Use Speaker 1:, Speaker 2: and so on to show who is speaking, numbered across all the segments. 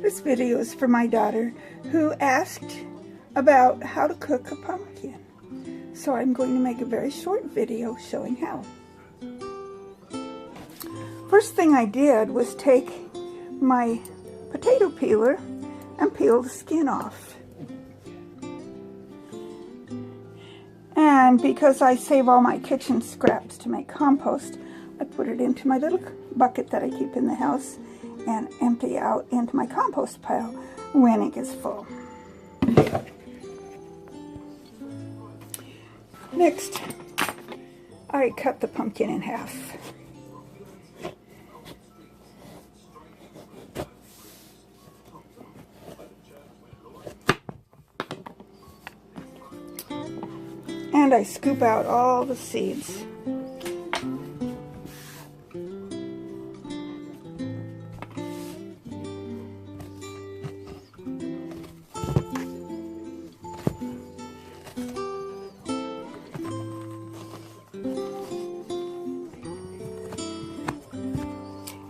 Speaker 1: This video is for my daughter who asked about how to cook a pumpkin. So I'm going to make a very short video showing how. First thing I did was take my potato peeler and peel the skin off. And because I save all my kitchen scraps to make compost, I put it into my little bucket that I keep in the house and empty out into my compost pile when it gets full. Next, I cut the pumpkin in half. And I scoop out all the seeds.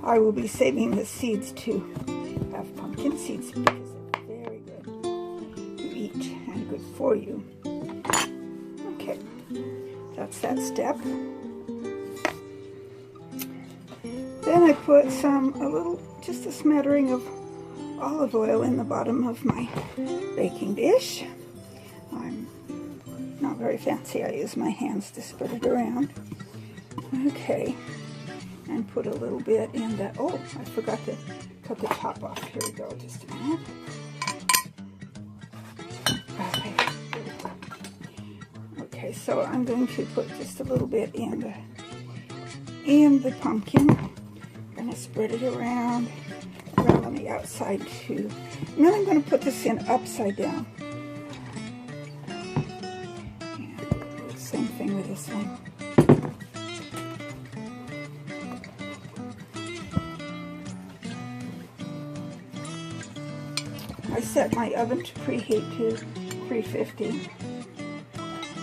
Speaker 1: I will be saving the seeds to have pumpkin seeds because they're very good to eat and good for you. Okay, that's that step. Then I put just a smattering of olive oil in the bottom of my baking dish. I'm not very fancy. I use my hands to spread it around. Okay. And put a little bit in that. Oh, I forgot to cut the top off. Here we go, just a minute. Okay, so I'm going to put just a little bit in the pumpkin. I'm going to spread it around on the outside too. And then I'm going to put this in upside down. And same thing with this one. I set my oven to preheat to 350.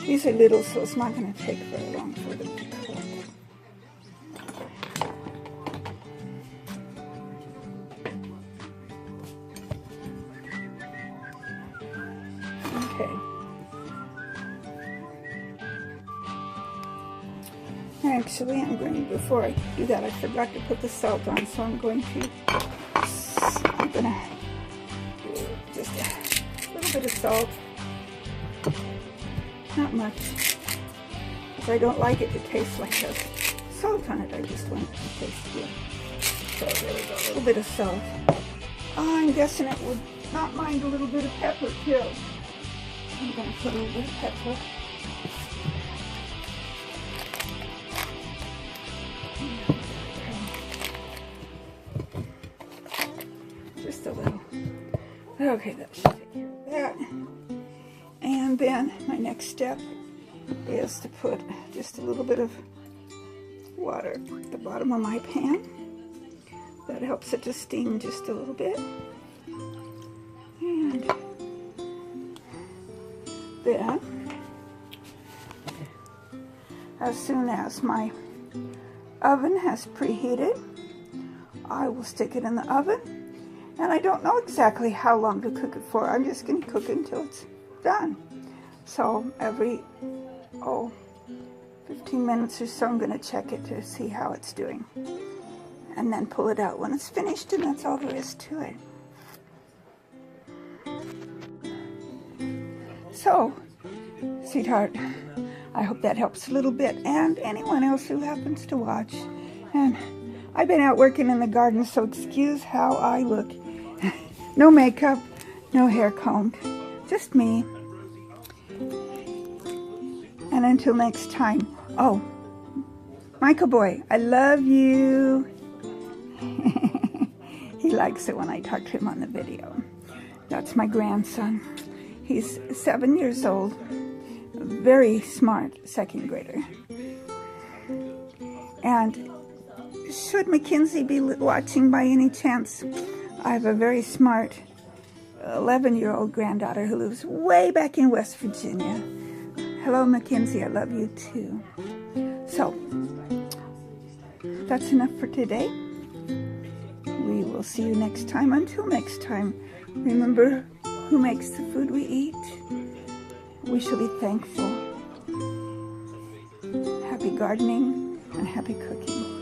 Speaker 1: These are little, so it's not going to take very long for them to cook. Okay. Actually, before I do that, I forgot to put the salt on, so I'm going to just a little bit of salt, not much, because I don't like it to taste like there's salt on it. I just want it to taste good. So there we go, a little bit of salt. I'm guessing it would not mind a little bit of pepper too. I'm going to put a little bit of pepper. Just a little. Okay, that should take care of that. And then my next step is to put just a little bit of water at the bottom of my pan. That helps it to steam just a little bit. And then, as soon as my oven has preheated, I will stick it in the oven. And I don't know exactly how long to cook it for. I'm just going to cook it until it's done. So every 15 minutes or so, I'm going to check it to see how it's doing. And then pull it out when it's finished, and that's all there is to it. So, sweetheart, I hope that helps a little bit, and anyone else who happens to watch. And I've been out working in the garden, so excuse how I look. No makeup, no hair combed, just me. And until next time, oh, Michael boy, I love you. He likes it when I talk to him on the video. That's my grandson. He's 7 years old, very smart, second grader. And should Mackenzie be watching by any chance, I have a very smart 11-year-old granddaughter who lives way back in West Virginia. Hello, Mackenzie, I love you too. So, that's enough for today. We will will see you next time. Until next time, remember who makes the food we eat. We shall be thankful. Happy gardening and happy cooking.